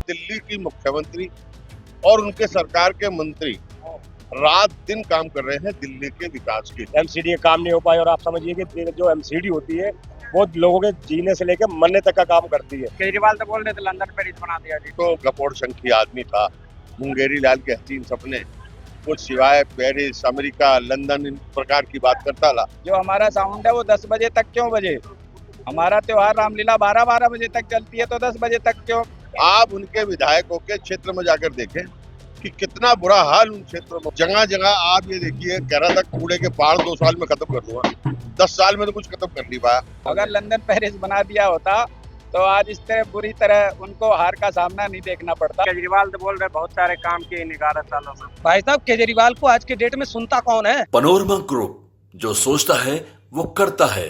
दिल्ली की मुख्यमंत्री और उनके सरकार के मंत्री रात दिन काम कर रहे हैं दिल्ली के विकास के लिए। एमसीडी का काम नहीं हो पाया और आप समझिए कि जो एमसीडी होती है वो लोगों के जीने से लेकर मरने तक का काम करती है। केजरीवाल तो बोल रहे थे लंदन पेरिस बना दिया जी। तो गपोड़ शंखी आदमी था, मुंगेरी लाल के हसीन सपने, कुछ सिवाय पेरिस, अमेरिका, लंदन इन प्रकार की बात करता था। जो हमारा साउंड है वो 10 बजे तक क्यों बजे? हमारा त्योहार रामलीला 12-12 बजे तक चलती है तो 10 बजे तक क्यों? आप उनके विधायकों के क्षेत्र में जाकर देखें कि कितना बुरा हाल उन क्षेत्रों में। जगह जगह आप ये देखिए, कह रहा था कूड़े के पहाड़ 2 साल में खत्म कर दूंगा, 10 साल में तो कुछ खत्म कर नहीं पाया। अगर लंदन पेरिस बना दिया होता तो आज इस तरह बुरी तरह उनको हार का सामना नहीं देखना पड़ता। केजरीवाल तो बोल रहे बहुत सारे काम किए 11 सालों में। भाई साहब, केजरीवाल को आज के डेट में सुनता कौन है? पनोरमा ग्रुप, जो सोचता है वो करता है।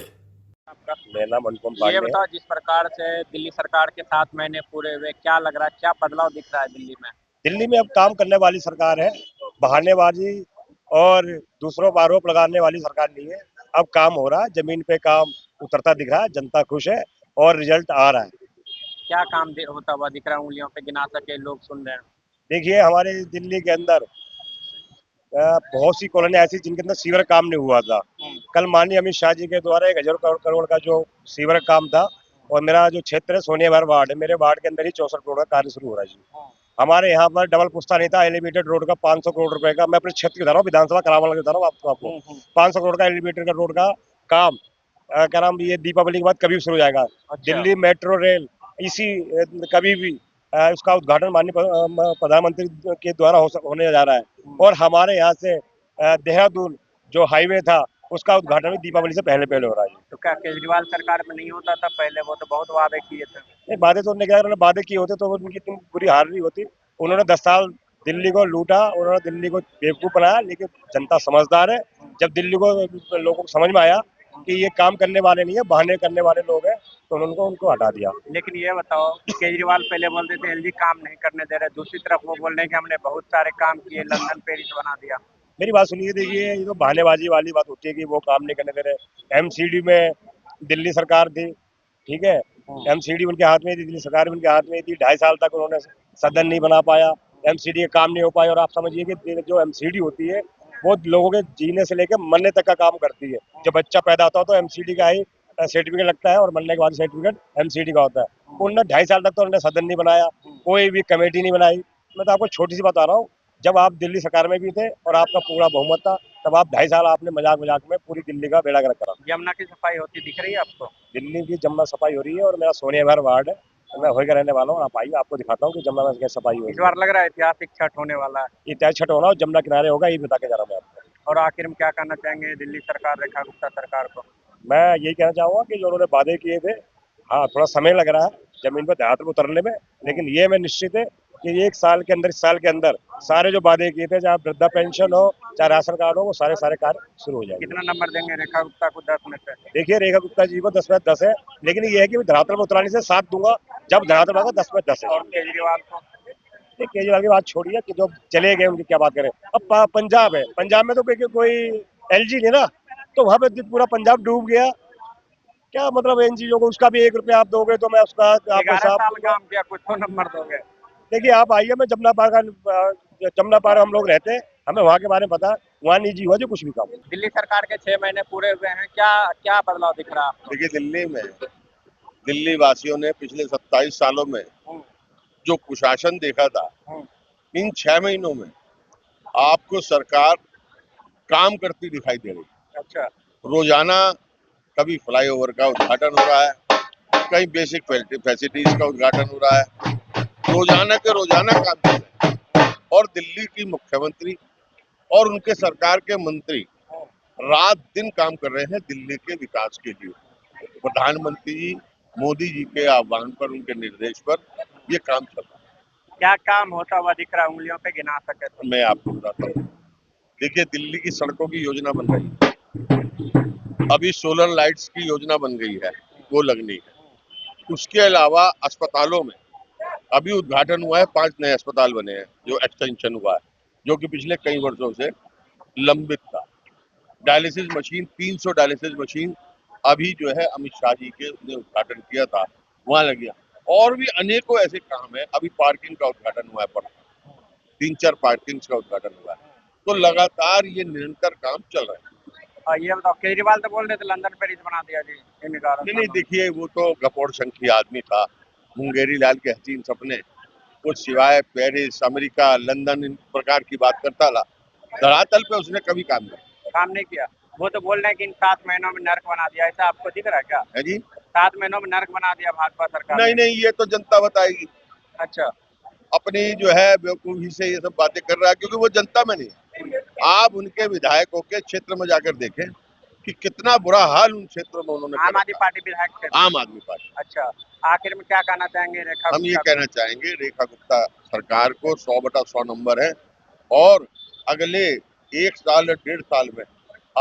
मेरा नाम अनुपम ये पांडे है। बताओ, जिस प्रकार से दिल्ली सरकार के 7 महीने पूरे हुए, क्या लग रहा है, क्या बदलाव दिख रहा है दिल्ली में? दिल्ली में अब काम करने वाली सरकार है, बहानेबाजी और दूसरों पर आरोप लगाने वाली सरकार नहीं है। अब काम हो रहा है, जमीन पे काम उतरता दिख रहा है, जनता खुश है और रिजल्ट आ रहा है। क्या काम होता हुआ दिख रहा है? उंगलियों पे गिना सके लोग सुन रहे हैं। देखिए, हमारे दिल्ली के अंदर बहुत सी कॉलोनी ऐसी जिनके अंदर सीवर काम नहीं हुआ था। कल माननीय अमित शाह जी के द्वारा 1000 करोड़ का जो सीवर काम था, और मेरा जो क्षेत्र है सोनिया भर वार्ड है, मेरे वार्ड के अंदर ही 64 करोड़ का कार्य शुरू हो रहा है जी। हमारे यहाँ पर डबल पुस्ता नहीं था, एलिवेटेड रोड का 500 करोड़ रुपए का, मैं अपने क्षेत्र की बता रहा हूँ, विधानसभा करावल बता रहा हूँ आपको 500 करोड़ का एलिवेटेड का रोड का काम क्या नाम, ये दीपावली के बाद कभी शुरू हो जाएगा। अच्छा। दिल्ली मेट्रो रेल इसी कभी भी उसका उद्घाटन माननीय प्रधानमंत्री के द्वारा होने जा रहा है। और हमारे यहाँ से देहरादून जो हाईवे था उसका उद्घाटन भी दीपावली से पहले पहले हो रहा है। तो क्या केजरीवाल सरकार में नहीं होता था पहले? वो तो बहुत वादे किए थे। नहीं, वादे तो उन्होंने क्या, उन्होंने वादे किए होते तो उनकी इतनी बुरी हार नहीं होती। उन्होंने 10 साल दिल्ली को लूटा, उन्होंने दिल्ली को बेवकूफ बनाया, लेकिन जनता समझदार है। जब दिल्ली को लोगों को समझ में आया कि ये काम करने वाले नहीं है, बहाने करने वाले लोग हैं, तो उन्होंने उनको हटा दिया। लेकिन ये बताओ, केजरीवाल पहले बोलते थे एलजी काम नहीं करने दे रहे, दूसरी तरफ वो बोल रहे हैं कि हमने बहुत सारे काम किए, लंदन पेरिस बना दिया। मेरी बात सुनिए, देखिए, ये तो बहानेबाजी वाली बात होती है कि वो काम नहीं करने दे रहे। एमसीडी में दिल्ली सरकार थी, ठीक है, एमसीडी उनके हाथ में थी, दिल्ली सरकार उनके हाथ में थी, 2.5 साल तक उन्होंने सदन नहीं बना पाया, एमसीडी का काम नहीं हो पाया। और आप समझिए कि जो एमसीडी होती है वो लोगों के जीने से लेकर मरने तक का काम करती है। जब बच्चा पैदा होता है तो एमसीडी का ही सर्टिफिकेट लगता है, और मरने के बाद सर्टिफिकेट एमसीडी का होता है। उन्होंने 2.5 साल तक तो उन्होंने सदन नहीं बनाया, कोई भी कमेटी नहीं बनाई। मैं तो आपको छोटी सी बता रहा हूँ, जब आप दिल्ली सरकार में भी थे और आपका पूरा बहुमत था, तब आप 2.5 साल आपने मजाक मजाक में पूरी दिल्ली का बेड़ा गर्क करा। यमुना की सफाई होती दिख रही है आपको? दिल्ली की जमुना सफाई हो रही है, और मेरा सोनिया भर वार्ड है, तो मैं वही का रहने वाला हूँ। आप आइए, आपको दिखाता हूँ कि जमुना में कैसे सफाई हो इस रही है। बार लग रहा है ऐतिहासिक छठ होने वाला है। इतिहास छठ होना और जमुना किनारे होगा, ये बता के जा रहा हूँ मैं आपको। और आखिर में क्या कहना चाहेंगे दिल्ली सरकार, रेखा गुप्ता सरकार को? मैं यही कहना चाहूंगा कि जो उन्होंने वादे किए थे, हाँ, थोड़ा समय लग रहा है जमीन पर देहात में उतरने में, लेकिन ये मैं निश्चित है कि 1 साल के अंदर, इस साल के अंदर सारे जो वादे किए थे, चाहे वृद्धा पेंशन हो, चाहे राशन कार्ड हो, वो सारे कार्य शुरू हो जाएंगे। कितना नंबर देंगे रेखा गुप्ता को 10 में से? देखिए, रेखा गुप्ता जी को 10 में 10 है, लेकिन ये है कि धरातल में उतराने से 7 दूंगा, जब धरातल में आएगा 10 में 10 है। और केजरीवाल को? केजरीवाल की बात छोड़िए कि जो चले गए उनकी क्या बात करें। अब पंजाब है, पंजाब में तो कोई एलजी नहीं ना, तो वहां पे पूरा पंजाब डूब गया। क्या मतलब इन चीजों को, उसका भी 1 रुपया आप दोगे तो मैं उसका आपको 11 साल साफ। काम किया, कुछ तो नंबर दोगे? देखिए, आप आइए, मैं जमुना पार हम लोग रहते हैं, हमें वहाँ के बारे में पता, वहाँ निजी हुआ जो कुछ भी काम। दिल्ली सरकार के 6 महीने पूरे हुए हैं, क्या क्या बदलाव दिख रहा है आपको? देखिए, दिल्ली में दिल्ली वासियों ने पिछले 27 सालों में जो कुशासन देखा था, इन 6 महीनों में आपको सरकार काम करती दिखाई दे रही है। अच्छा। रोजाना कभी फ्लाईओवर का उद्घाटन हो रहा है, कहीं बेसिक फैसिलिटीज का उद्घाटन हो रहा है, रोजाना के रोजाना काम चल रहा है। और दिल्ली की मुख्यमंत्री और उनके सरकार के मंत्री रात दिन काम कर रहे हैं दिल्ली के विकास के लिए। प्रधानमंत्री जी मोदी जी के आह्वान पर, उनके निर्देश पर ये काम चल रहा है। क्या काम होता हुआ दिख रहा है, उंगलियों पे गिना सके तो? मैं आपको बताता हूँ। देखिए, दिल्ली की सड़कों की योजना बन रही है, अभी सोलर लाइट्स की योजना बन गई है, वो लगनी है। उसके अलावा अस्पतालों में अभी उद्घाटन हुआ है, 5 नए अस्पताल बने हैं, जो एक्सटेंशन हुआ है, जो कि पिछले कई वर्षों से लंबित था। डायलिसिस मशीन, 300 डायलिसिस मशीन अभी जो है अमित शाह जी के ने उद्घाटन किया था, वहां लग गया। और भी अनेकों ऐसे काम है। अभी पार्किंग का उद्घाटन हुआ है, पर 3-4 पार्किंग का उद्घाटन हुआ है। तो लगातार ये निरंतर काम चल रहा है। और ये बताओ, केजरीवाल तो बोल रहे थे लंदन पेरिस बना दिया जी इन नहीं नहीं, कारखानों में। देखिए वो तो गपोड़ शंखी आदमी था, मुंगेरी लाल के हसीन सपने, वो सिवाय पेरिस, अमेरिका, लंदन इन प्रकार की बात करता था। धरातल पे उसने कभी काम नहीं काम नहीं किया। वो तो बोल रहे हैं कि इन 7 महीनों में नर्क बना दिया, ऐसा आपको दिख रहा है क्या? है जी। 7 महीनों में नर्क बना दिया भाजपा सरकार नहीं ने। नहीं, ये तो जनता बताएगी। अच्छा। अपनी जो है बेवकूफी से ये सब बातें कर रहा है, क्योंकि वो जनता में नहीं है। आप उनके विधायकों के क्षेत्र में जाकर देखें कि कितना बुरा हाल उन क्षेत्रों में उन्होंने आम कर आदमी रखा पार्टी विधायक थे। है। आम आदमी पार्टी। अच्छा, आखिर में क्या कहना चाहेंगे रेखा हम ये गुप्ता को? कहना चाहेंगे रेखा गुप्ता सरकार को 100/100 नंबर है, और अगले 1 साल या 1.5 साल में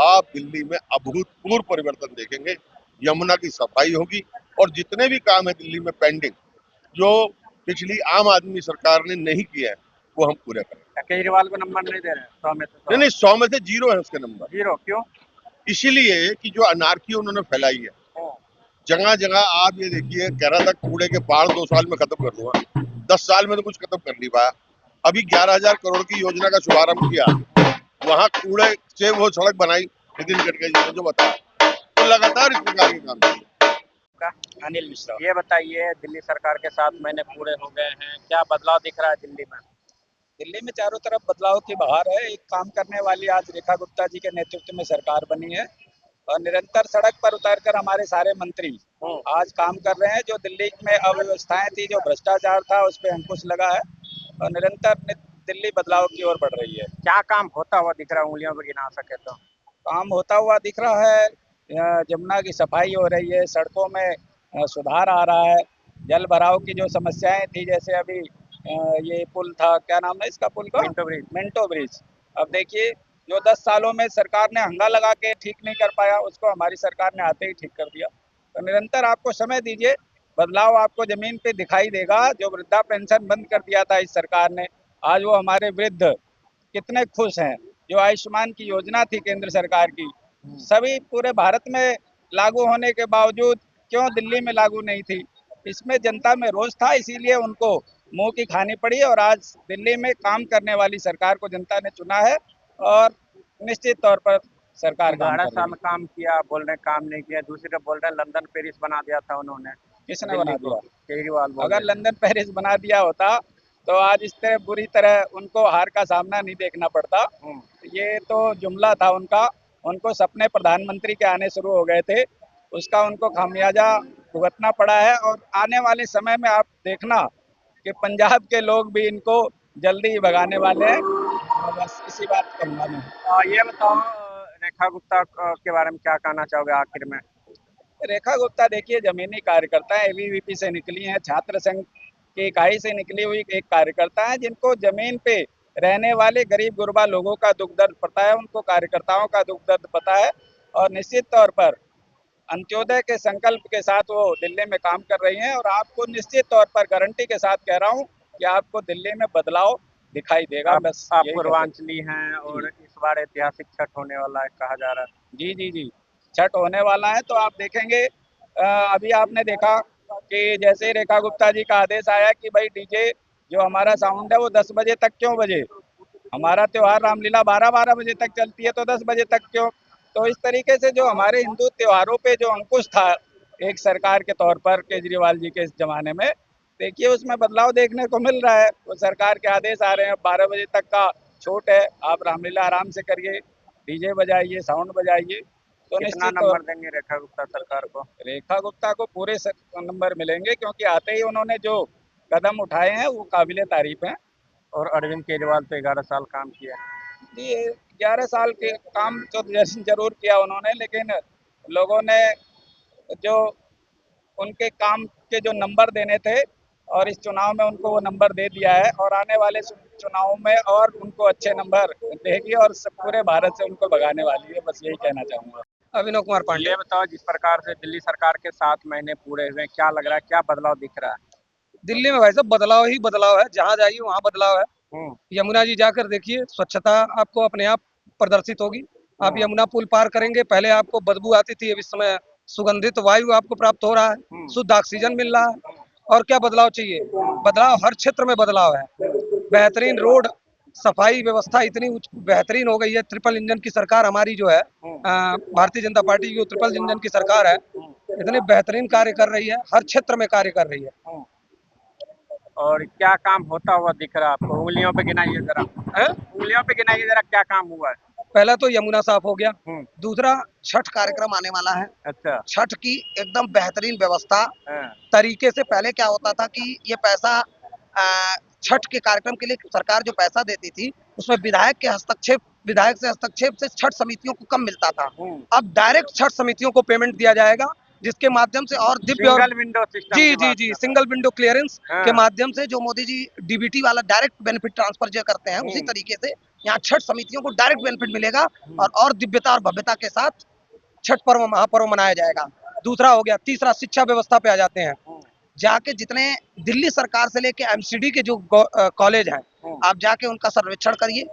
आप दिल्ली में अभूतपूर्व परिवर्तन देखेंगे। यमुना की सफाई होगी, और जितने भी काम है दिल्ली में पेंडिंग, जो पिछली आम आदमी सरकार ने नहीं किया है, वो हम पूरे करेंगे। केजरीवाल को नंबर नहीं दे रहे 100 में से 100? नहीं नहीं, 100 में से 0 है उसके नंबर। 0 क्यों? इसीलिए कि जो अनारकी उन्होंने फैलाई है, जगह जगह आप ये देखिए, कह रहा था कूड़े के पहाड़ 2 साल में खत्म कर दूंगा, 10 साल में तो कुछ खत्म कर नहीं पाया। अभी 11,000 करोड़ की योजना का शुभारंभ किया, वहां कूड़े से वो सड़क बनाई नितिन गडकरी जी ने जो बताया। तो लगातार इस प्रकार के काम चल रहे हैं। अनिल मिश्रा। ये बताइए, दिल्ली सरकार के 7 महीने पूरे हो गए हैं, क्या बदलाव दिख रहा है दिल्ली में? दिल्ली में चारों तरफ बदलाव की बहार है। एक काम करने वाली आज रेखा गुप्ता जी के नेतृत्व में सरकार बनी है, और निरंतर सड़क पर उतरकर हमारे सारे मंत्री आज काम कर रहे हैं। जो दिल्ली में अव्यवस्थाएं थी, जो भ्रष्टाचार था, उस पर अंकुश लगा है, और निरंतर दिल्ली बदलाव की ओर बढ़ रही है। क्या काम होता हुआ दिख रहा है, उंगलियों पर गिना सके तो? काम होता हुआ दिख रहा है, जमुना की सफाई हो रही है, सड़कों में सुधार आ रहा है। जल भराव की जो समस्याएं थी, जैसे अभी ये पुल था, क्या नाम है इसका पुल का? Minto bridge. अब देखिए, जो 10 सालों में सरकार ने हंगा लगा के ठीक नहीं कर पाया, उसको हमारी सरकार ने आते ही ठीक कर दिया। तो निरंतर आपको समय दीजिए, बदलाव आपको जमीन पे दिखाई देगा। जो वृद्धा पेंशन बंद कर दिया था इस सरकार ने, आज वो हमारे वृद्ध कितने खुश हैं। जो आयुष्मान की योजना थी केंद्र सरकार की, सभी पूरे भारत में लागू होने के बावजूद क्यों दिल्ली में लागू नहीं थी? इसमें जनता में रोष था, इसीलिए उनको मुंह की खानी पड़ी, और आज दिल्ली में काम करने वाली सरकार को जनता ने चुना है, और निश्चित तौर पर सरकार काम 12 कर साल रही है। काम किया, बोल रहे काम नहीं किया। दूसरी तरफ बोल रहे हैं लंदन पेरिस बना दिया था उन्होंने। किसने बना दिल्ली को दिया? केजरीवाल बोल अगर रहे थे। लंदन पेरिस बना दिया होता तो आज इस तरह बुरी तरह उनको हार का सामना नहीं देखना पड़ता। ये तो जुमला था उनका। उनको सपने प्रधानमंत्री के आने शुरू हो गए थे, उसका उनको खामियाजा भुगतना पड़ा है। और आने वाले समय में आप देखना कि पंजाब के लोग भी इनको जल्दी ही भगाने वाले हैं। और बस इसी बात कहूँगा मैं। और ये बताओ, रेखा गुप्ता के बारे में क्या कहना चाहोगे आखिर में? रेखा गुप्ता देखिए, जमीनी कार्यकर्ता है, एबीवीपी से निकली हैं, छात्र संघ की इकाई से निकली हुई एक कार्यकर्ता है, जिनको जमीन पे रहने वाले गरीब गुरबा लोगों का दुख दर्द पता है, उनको कार्यकर्ताओं का दुख दर्द पता है। और निश्चित तौर पर अंत्योदय के संकल्प के साथ वो दिल्ली में काम कर रही हैं, और आपको निश्चित तौर पर गारंटी के साथ कह रहा हूँ कि आपको दिल्ली में बदलाव दिखाई देगा। बस आप यही पूर्वांचली हैं, और इस बार ऐतिहासिक छठ होने वाला है कहा जा रहा है। जी जी जी, छठ होने वाला है, तो आप देखेंगे। अभी आपने देखा कि जैसे रेखा गुप्ता जी का आदेश आया कि भाई डीजे जो हमारा साउंड है वो 10 बजे तक क्यों बजे? हमारा त्योहार रामलीला 12-12 बजे तक चलती है, तो 10 बजे तक क्यों? तो इस तरीके से जो हमारे हिंदू त्योहारों पे जो अंकुश था एक सरकार के तौर पर केजरीवाल जी के इस जमाने में, देखिए उसमें बदलाव देखने को मिल रहा है। वो सरकार के आदेश आ रहे हैं, 12 बजे तक का छूट है, आप रामलीला आराम से करिए, डीजे बजाइए, साउंड बजाइए। तो कितना निश्चित नंबर देंगे रेखा गुप्ता सरकार को? रेखा गुप्ता को पूरे नंबर मिलेंगे, क्योंकि आते ही उन्होंने जो कदम उठाए हैं वो काबिले तारीफ हैं। और अरविंद केजरीवाल तो 11 साल काम किया। जी, 11 साल के काम तो जरूर किया उन्होंने, लेकिन लोगों ने जो उनके काम के जो नंबर देने थे, और इस चुनाव में उनको वो नंबर दे दिया है, और आने वाले चुनाव में और उनको अच्छे नंबर देगी, और पूरे भारत से उनको भगाने वाली है। बस यही कहना चाहूंगा। अभिनव कुमार पांडे। ये बताओ, जिस प्रकार से दिल्ली सरकार के 7 महीने पूरे हुए, क्या लग रहा है, क्या बदलाव दिख रहा है? दिल्ली में भाई साहब बदलाव ही बदलाव है, जहाँ जाइए वहाँ बदलाव है। यमुना जी जाकर देखिए, स्वच्छता आपको अपने आप प्रदर्शित होगी। आप यमुना पुल पार करेंगे, पहले आपको बदबू आती थी, अब इस समय सुगंधित वायु आपको प्राप्त हो रहा है, शुद्ध ऑक्सीजन मिल रहा है। और क्या बदलाव चाहिए? बदलाव हर क्षेत्र में बदलाव है। बेहतरीन रोड, सफाई व्यवस्था इतनी बेहतरीन हो गई है। ट्रिपल इंजन की सरकार हमारी जो है, भारतीय जनता पार्टी की जो ट्रिपल इंजन की सरकार है, इतने बेहतरीन कार्य कर रही है, हर क्षेत्र में कार्य कर रही है। और क्या काम होता हुआ दिख रहा है आपको? उंगलियों पे गिनाइए जरा, उंगलियों पे गिनाइए जरा, क्या काम हुआ है? पहला तो यमुना साफ हो गया, हम्म। दूसरा छठ कार्यक्रम आने वाला है। अच्छा। छठ की एकदम बेहतरीन व्यवस्था हाँ। तरीके से। पहले क्या होता था कि ये पैसा छठ के कार्यक्रम के लिए सरकार जो पैसा देती थी उसमें विधायक से हस्तक्षेप से छठ समितियों को कम मिलता था। अब डायरेक्ट छठ समितियों को पेमेंट दिया जाएगा, जिसके माध्यम से और दिव्य और सिंगल विंडो सिस्टम। जी सिंगल विंडो क्लियरेंस हाँ। के माध्यम से जो मोदी जी डीबीटी वाला डायरेक्ट बेनिफिट ट्रांसफर जो करते हैं, उसी तरीके से यहाँ छठ समितियों को डायरेक्ट बेनिफिट मिलेगा और दिव्यता और भव्यता के साथ छठ पर्व महापर्व मनाया जाएगा। दूसरा हो गया। तीसरा शिक्षा व्यवस्था पे आ जाते हैं। जाके जितने दिल्ली सरकार से लेके एमसीडी के जो कॉलेज हैं, आप जाके उनका सर्वेक्षण करिए।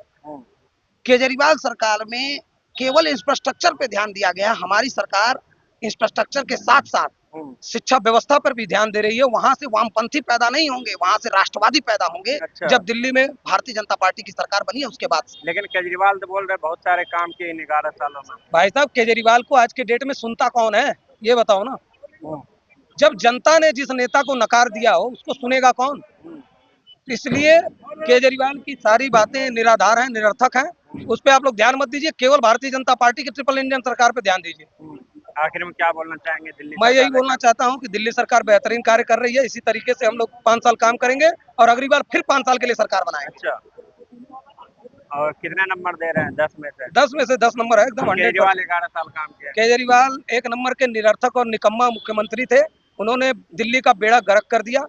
केजरीवाल सरकार में केवल इंफ्रास्ट्रक्चर पे ध्यान दिया गया। हमारी सरकार इंफ्रास्ट्रक्चर के साथ साथ शिक्षा व्यवस्था पर भी ध्यान दे रही है। वहां से वामपंथी पैदा नहीं होंगे, वहां से राष्ट्रवादी पैदा होंगे। अच्छा। जब दिल्ली में भारतीय जनता पार्टी की सरकार बनी है उसके बाद। लेकिन केजरीवाल तो बोल रहे बहुत सारे काम किए इन 11 सालों में। भाई साहब, केजरीवाल को आज के डेट में सुनता कौन है, ये बताओ ना। जब जनता ने जिस नेता को नकार दिया हो उसको सुनेगा कौन? इसलिए केजरीवाल की सारी बातें निराधार हैं, निरर्थक हैं। उस पर आप लोग ध्यान मत दीजिए, केवल भारतीय जनता पार्टी की ट्रिपल इंजन सरकार पे ध्यान दीजिए। आखिर में क्या बोलना चाहेंगे दिल्ली? मैं यही बोलना चाहता हूं कि दिल्ली सरकार बेहतरीन कार्य कर रही है। इसी तरीके से हम लोग 5 साल काम करेंगे और अगली बार फिर 5 साल के लिए सरकार बनाएंगे। अच्छा। और कितने नंबर दे रहे हैं 10 में से? 10 में से 10 नंबर है एकदम। केजरीवाल 11 साल काम किया। केजरीवाल 1 नंबर के निरर्थक और निकम्मा मुख्यमंत्री थे। उन्होंने दिल्ली का बेड़ा गर्क कर दिया।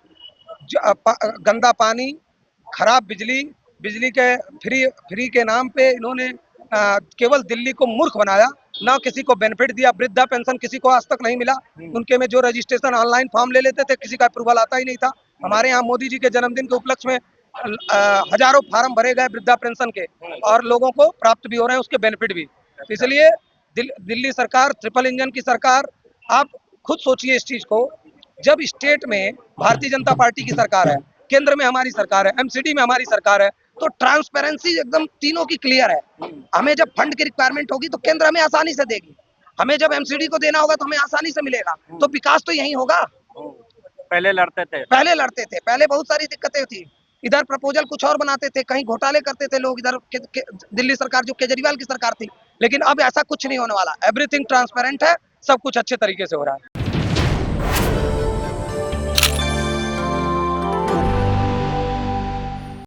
गंदा पानी, खराब बिजली, बिजली के फ्री के नाम पे इन्होंने केवल दिल्ली को मूर्ख बनाया, ना किसी को बेनिफिट दिया। वृद्धा पेंशन किसी को आज तक नहीं मिला। उनके में जो रजिस्ट्रेशन ऑनलाइन फॉर्म ले लेते थे, किसी का अप्रूवल आता ही नहीं था। हमारे यहाँ मोदी जी के जन्मदिन के उपलक्ष्य में हजारों फार्म भरे गए वृद्धा पेंशन के, और लोगों को प्राप्त भी हो रहे हैं उसके बेनिफिट भी। इसलिए दिल्ली सरकार, ट्रिपल इंजन की सरकार, आप खुद सोचिए इस चीज को। जब स्टेट में भारतीय जनता पार्टी की सरकार है, केंद्र में हमारी सरकार है, एमसीडी में हमारी सरकार है, तो ट्रांसपेरेंसी एकदम तीनों की क्लियर है। हमें जब फंड की रिक्वायरमेंट होगी तो केंद्र हमें आसानी से देगी, हमें जब एमसीडी को देना होगा तो हमें आसानी से मिलेगा। तो विकास तो यही होगा। पहले लड़ते थे, पहले बहुत सारी दिक्कतें थी। इधर प्रपोजल कुछ और बनाते थे, कहीं घोटाले करते थे लोग, इधर दिल्ली सरकार जो केजरीवाल की सरकार थी। लेकिन अब ऐसा कुछ नहीं होने वाला। एवरीथिंग ट्रांसपेरेंट है, सब कुछ अच्छे तरीके से हो रहा है।